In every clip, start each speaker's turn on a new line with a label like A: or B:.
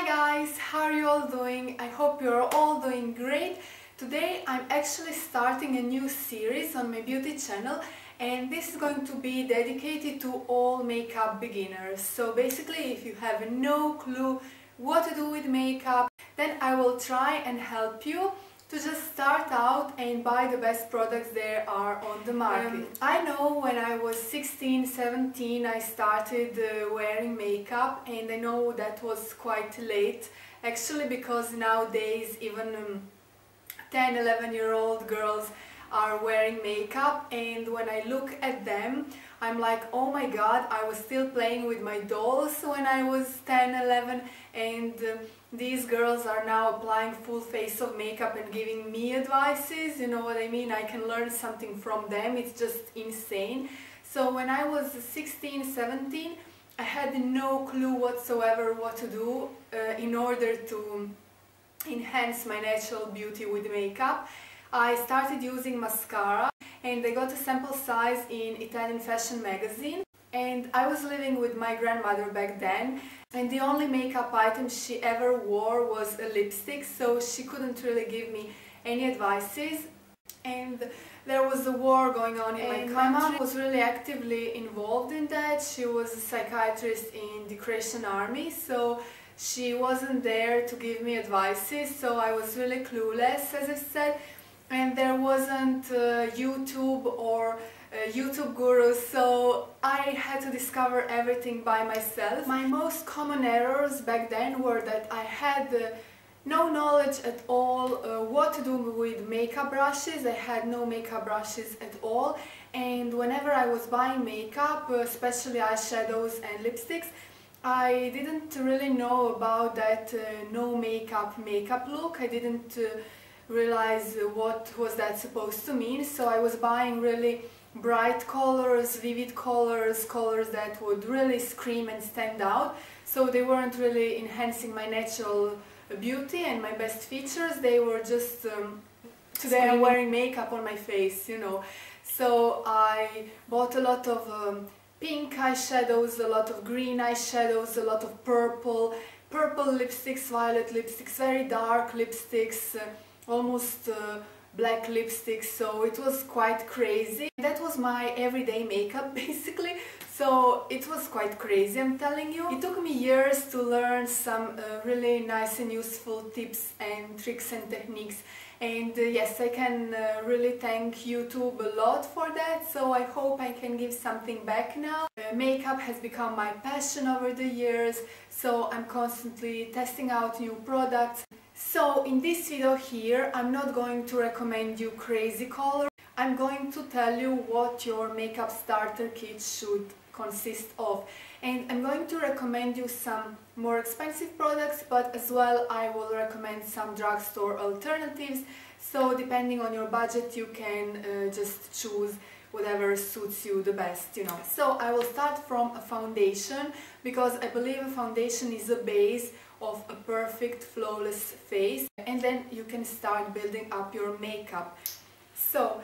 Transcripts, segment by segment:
A: Hi guys, how are you all doing? I hope you're all doing great. Today I'm actually starting a new series on my beauty channel, and this is going to be dedicated to all makeup beginners. So basically, if you have no clue what to do with makeup, then I will try and help you to just start out and buy the best products there are on the market. I know when I was 16, 17 I started wearing makeup, and I know that was quite late actually, because nowadays even 10, 11-year-old girls are wearing makeup, and when I look at them I'm like, oh my god, I was still playing with my dolls when I was 10, 11, and these girls are now applying full face of makeup and giving me advices, you know what I mean? I can learn something from them, it's just insane. So when I was 16, 17, I had no clue whatsoever what to do in order to enhance my natural beauty with makeup. I started using mascara, and I got a sample size in Italian fashion magazine, and I was living with my grandmother back then, and the only makeup item she ever wore was a lipstick, so she couldn't really give me any advices. And there was a war going on in my country. My mom was really actively involved in that. She was a psychiatrist in the Croatian army, so she wasn't there to give me advices, so I was really clueless, as I said. And there wasn't YouTube or YouTube gurus, so I had to discover everything by myself. My most common errors back then were that I had no knowledge at all what to do with makeup brushes. I had no makeup brushes at all, and whenever I was buying makeup, especially eyeshadows and lipsticks, I didn't really know about that no makeup look. I didn't realize what was that supposed to mean, so I was buying really bright colors, vivid colors, colors that would really scream and stand out, so they weren't really enhancing my natural beauty and my best features. They were just today I'm wearing makeup on my face, you know. So I bought a lot of pink eyeshadows, a lot of green eyeshadows, a lot of purple lipsticks, violet lipsticks, very dark lipsticks, almost black lipsticks, so it was quite crazy. That was my everyday makeup basically, so it was quite crazy, I'm telling you. It took me years to learn some really nice and useful tips and tricks and techniques, and yes, I can really thank YouTube a lot for that, so I hope I can give something back now. Makeup has become my passion over the years, so I'm constantly testing out new products. So in this video here, I'm not going to recommend you crazy colors. I'm going to tell you what your makeup starter kit should consist of. And I'm going to recommend you some more expensive products, but as well I will recommend some drugstore alternatives. So depending on your budget, you can just choose whatever suits you the best, you know. So I will start from a foundation, because I believe a foundation is a base of a perfect, flawless face, and then you can start building up your makeup. So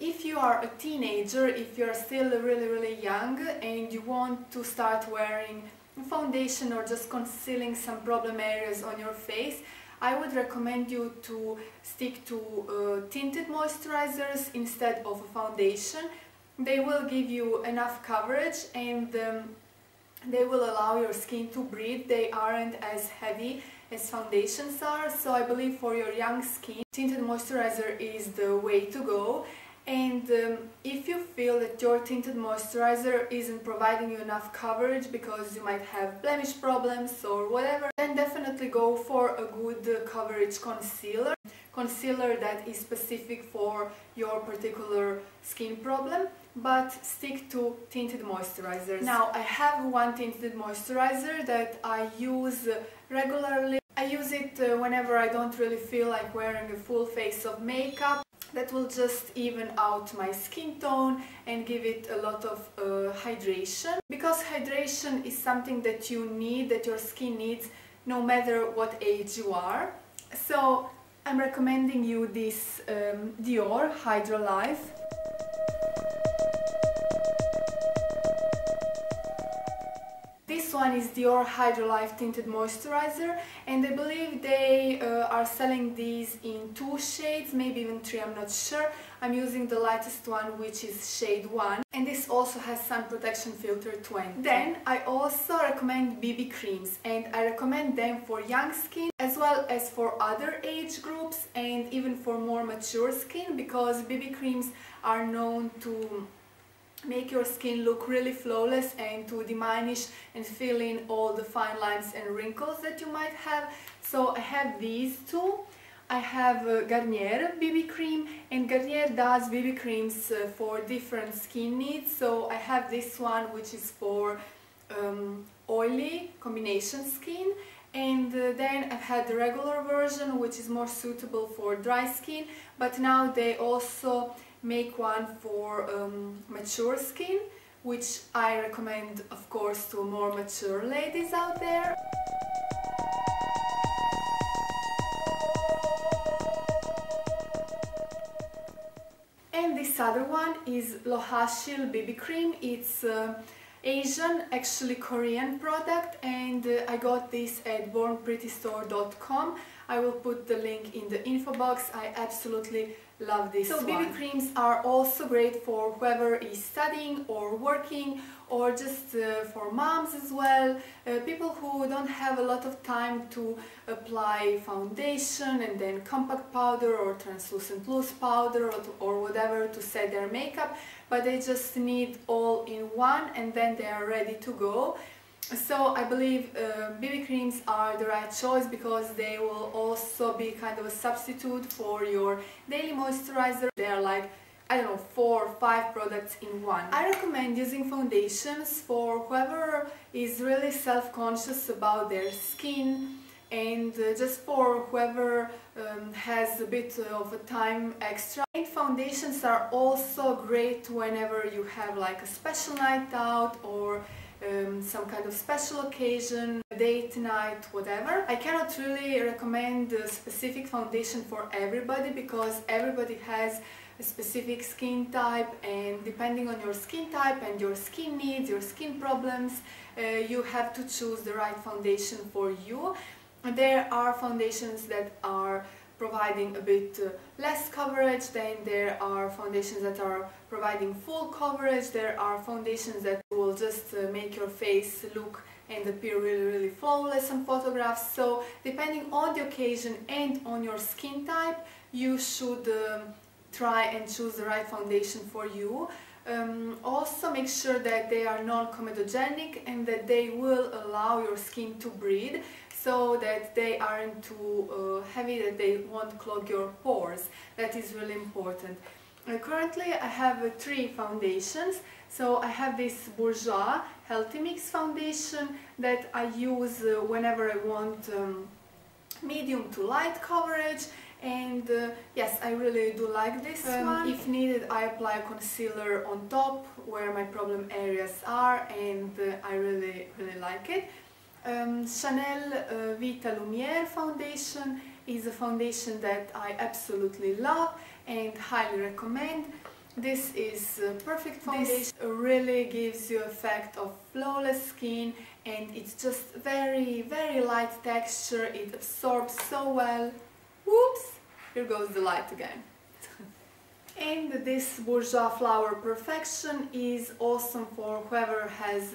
A: if you are a teenager, if you are still really young and you want to start wearing foundation or just concealing some problem areas on your face, I would recommend you to stick to tinted moisturizers instead of a foundation. They will give you enough coverage, and they will allow your skin to breathe. They aren't as heavy as foundations are, so I believe for your young skin, tinted moisturizer is the way to go. And if you feel that your tinted moisturizer isn't providing you enough coverage because you might have blemish problems or whatever, then definitely go for a good coverage concealer. Concealer that is specific for your particular skin problem, but stick to tinted moisturizers. Now, I have one tinted moisturizer that I use regularly. I use it whenever I don't really feel like wearing a full face of makeup. That will just even out my skin tone and give it a lot of hydration. Because hydration is something that you need, that your skin needs, no matter what age you are. So I'm recommending you this Dior Hydra Life. This one is Dior Hydro Life Tinted Moisturizer, and I believe they are selling these in 2 shades, maybe even 3, I'm not sure. I'm using the lightest one, which is shade 1, and this also has sun protection filter 20. Then I also recommend BB creams, and I recommend them for young skin as well as for other age groups and even for more mature skin, because BB creams are known to make your skin look really flawless and to diminish and fill in all the fine lines and wrinkles that you might have. So I have these two. I have Garnier BB cream, and Garnier does BB creams for different skin needs. So I have this one, which is for oily combination skin, and then I've had the regular version, which is more suitable for dry skin, but now they also make one for mature skin, which I recommend, of course, to more mature ladies out there. And this other one is Lohashil BB cream. It's Asian, actually Korean product, and I got this at bornprettystore.com. I will put the link in the info box. I absolutely love this one. So BB creams are also great for whoever is studying or working, or just for moms as well, people who don't have a lot of time to apply foundation and then compact powder or translucent loose powder or whatever to set their makeup, but they just need all in one and then they are ready to go. So I believe BB creams are the right choice, because they will also be kind of a substitute for your daily moisturizer. They are like, I don't know, 4 or 5 products in one. I recommend using foundations for whoever is really self-conscious about their skin, and just for whoever has a bit of a time extra. And foundations are also great whenever you have like a special night out or some kind of special occasion, date night, whatever. I cannot really recommend a specific foundation for everybody, because everybody has a specific skin type, and depending on your skin type and your skin needs, your skin problems, you have to choose the right foundation for you. There are foundations that are providing a bit less coverage, then there are foundations that are providing full coverage, there are foundations that will just make your face look and appear really flawless on photographs. So depending on the occasion and on your skin type, you should try and choose the right foundation for you. Also make sure that they are non-comedogenic and that they will allow your skin to breathe, so that they aren't too heavy, that they won't clog your pores. That is really important. Currently I have 3 foundations. So I have this Bourjois Healthy Mix foundation that I use whenever I want medium to light coverage, and yes, I really do like this one. If needed, I apply concealer on top where my problem areas are, and I really like it. Chanel Vita Lumiere foundation is a foundation that I absolutely love and highly recommend. This is a perfect foundation. This really gives you effect of flawless skin, and it's just very light texture. It absorbs so well. Whoops! Here goes the light again. And this Bourjois Flower Perfection is awesome for whoever has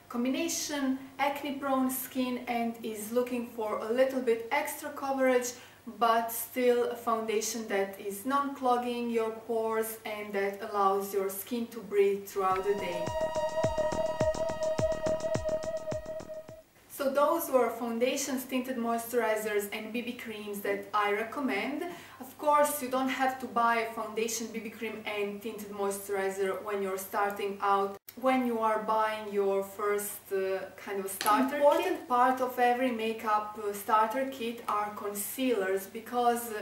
A: combination acne prone skin and is looking for a little bit extra coverage, but still a foundation that is non-clogging your pores and that allows your skin to breathe throughout the day. So those were foundations, tinted moisturizers and BB creams that I recommend. Of course, you don't have to buy a foundation, BB cream and tinted moisturizer when you're starting out. When you are buying your first kind of starter kit. Important part of every makeup starter kit are concealers, because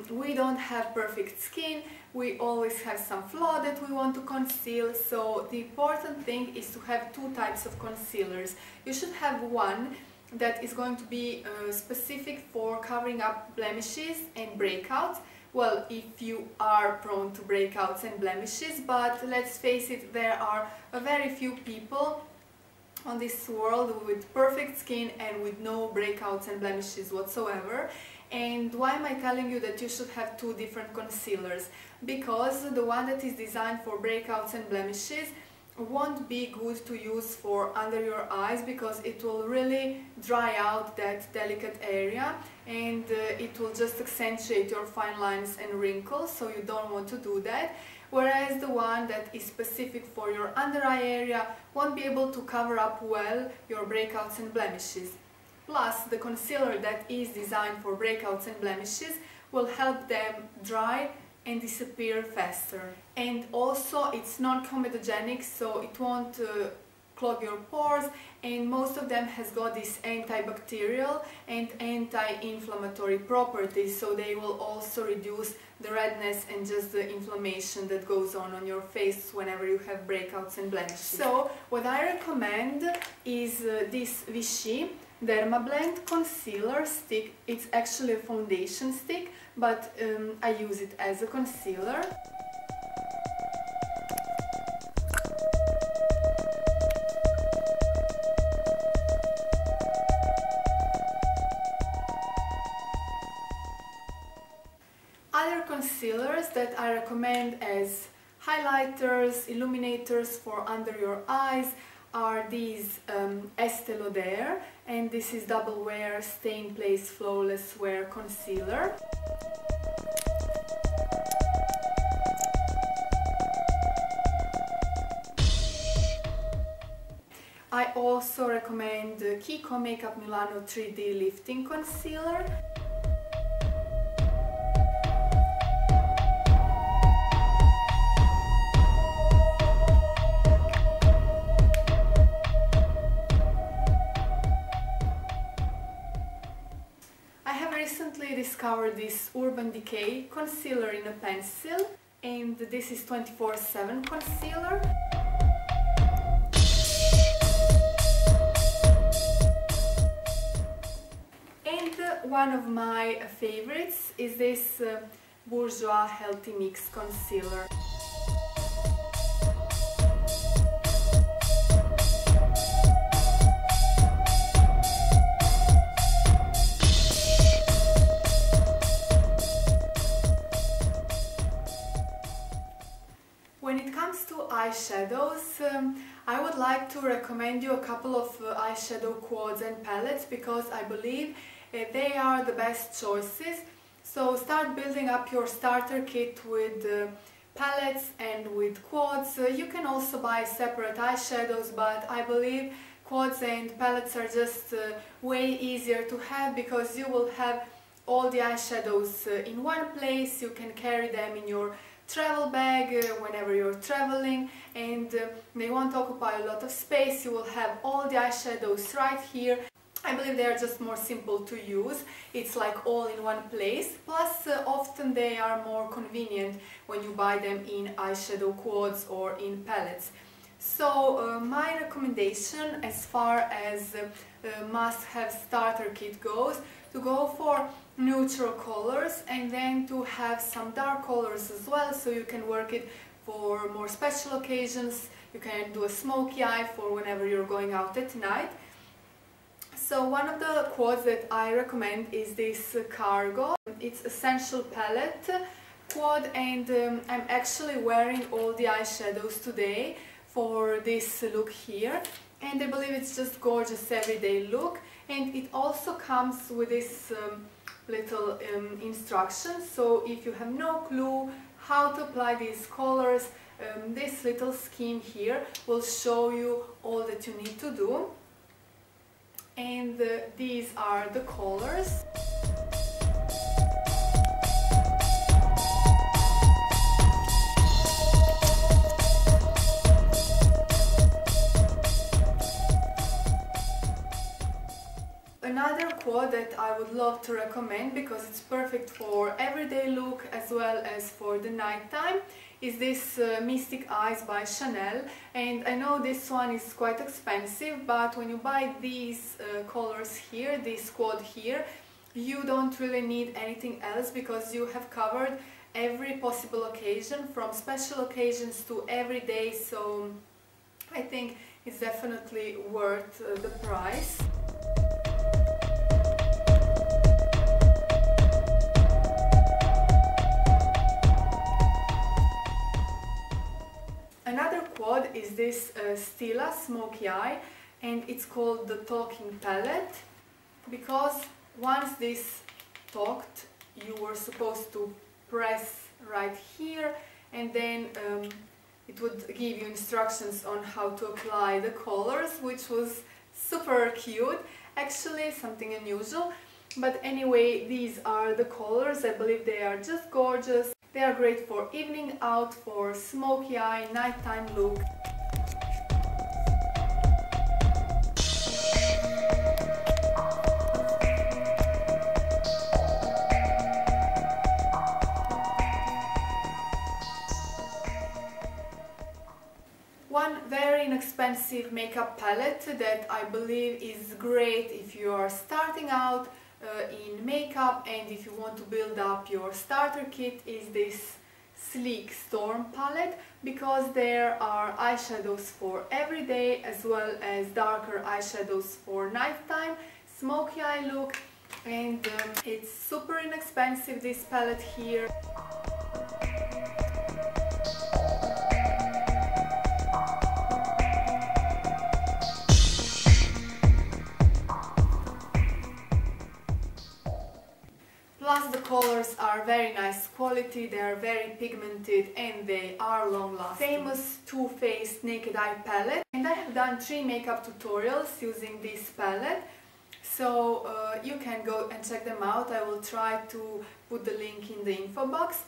A: we don't have perfect skin, we always have some flaw that we want to conceal, so the important thing is to have 2 types of concealers. You should have one that is going to be specific for covering up blemishes and breakouts. Well, if you are prone to breakouts and blemishes, but let's face it, there are a very few people on this world with perfect skin and with no breakouts and blemishes whatsoever. And why am I telling you that you should have two different concealers? Because the one that is designed for breakouts and blemishes won't be good to use for under your eyes, because it will really dry out that delicate area, and it will just accentuate your fine lines and wrinkles, so you don't want to do that. Whereas the one that is specific for your under eye area won't be able to cover up well your breakouts and blemishes. Plus, the concealer that is designed for breakouts and blemishes will help them dry and disappear faster. And also it's non-comedogenic, so it won't clog your pores, and most of them has got this antibacterial and anti-inflammatory properties, so they will also reduce the redness and just the inflammation that goes on your face whenever you have breakouts and blemishes. So what I recommend is this Vichy Dermablend concealer stick. It's actually a foundation stick, but I use it as a concealer. Other concealers that I recommend as highlighters, illuminators for under your eyes are these Estée Lauder, and this is Double Wear Stay in Place Flawless Wear Concealer. I also recommend the Kiko Makeup Milano 3D Lifting Concealer. Recently discovered this Urban Decay concealer in a pencil, and this is 24/7 concealer. And one of my favorites is this Bourjois Healthy Mix Concealer. When it comes to eyeshadows, I would like to recommend you a couple of eyeshadow quads and palettes, because I believe they are the best choices. So start building up your starter kit with palettes and with quads. You can also buy separate eyeshadows, but I believe quads and palettes are just way easier to have, because you will have all the eyeshadows in one place. You can carry them in your travel bag whenever you're traveling, and they won't occupy a lot of space. You will have all the eyeshadows right here. I believe they are just more simple to use. It's like all in one place. Plus, often they are more convenient when you buy them in eyeshadow quads or in palettes. So my recommendation as far as must-have starter kit goes, to go for neutral colors, and then to have some dark colors as well, so you can work it for more special occasions. You can do a smoky eye for whenever you're going out at night. So one of the quads that I recommend is this Cargo. It's Essential Palette quad, and I'm actually wearing all the eyeshadows today for this look here, and I believe it's just gorgeous everyday look. And it also comes with this little instructions, so if you have no clue how to apply these colors, this little scheme here will show you all that you need to do. And these are the colors. Another quad that I would love to recommend, because it's perfect for everyday look as well as for the night time, is this Mystic Eyes by Chanel. And I know this one is quite expensive, but when you buy these colors here, this quad here, you don't really need anything else, because you have covered every possible occasion, from special occasions to every day. So I think It's definitely worth the price. Another quad is this Stila Smoky Eye, and it's called the Talking Palette, because once this talked, you were supposed to press right here, and then it would give you instructions on how to apply the colors, which was super cute, actually something unusual. But anyway, these are the colors. I believe they are just gorgeous. They are great for evening out, for smoky eye, nighttime look. One very inexpensive makeup palette that I believe is great if you are starting out in makeup and if you want to build up your starter kit is this Sleek Storm palette, because there are eyeshadows for everyday as well as darker eyeshadows for nighttime, smoky eye look, and it's super inexpensive, this palette here. Plus the colors are very nice quality, they are very pigmented and they are long lasting. Famous Too Faced Naked Eye palette, and I have done 3 makeup tutorials using this palette, so you can go and check them out. I will try to put the link in the info box.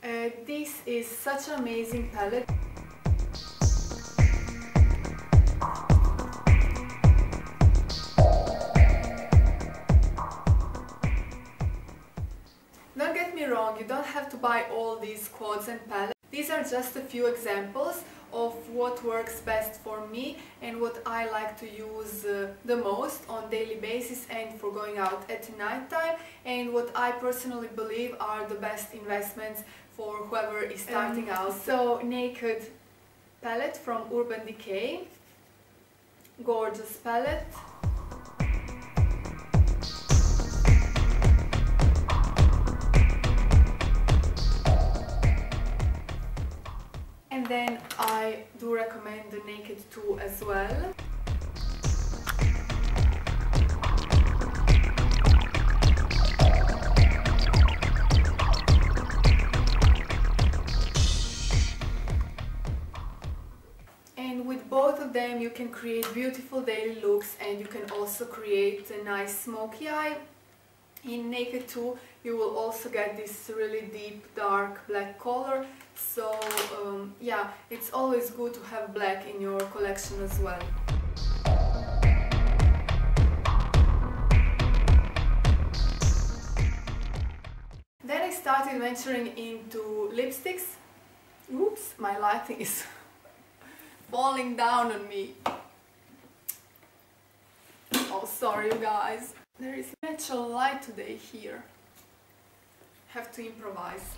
A: This is such an amazing palette. Don't get me wrong, you don't have to buy all these quads and palettes. These are just a few examples of what works best for me and what I like to use the most on daily basis and for going out at night time, and what I personally believe are the best investments for whoever is starting out. So, Naked palette from Urban Decay, gorgeous palette. And then I do recommend the Naked 2 as well. And with both of them you can create beautiful daily looks, and you can also create a nice smoky eye. In Naked 2 you will also get this really deep dark black color, so yeah, it's always good to have black in your collection as well. Then I started venturing into lipsticks. Oops, my lighting is falling down on me. Oh, sorry you guys. There is natural light today here. Have to improvise.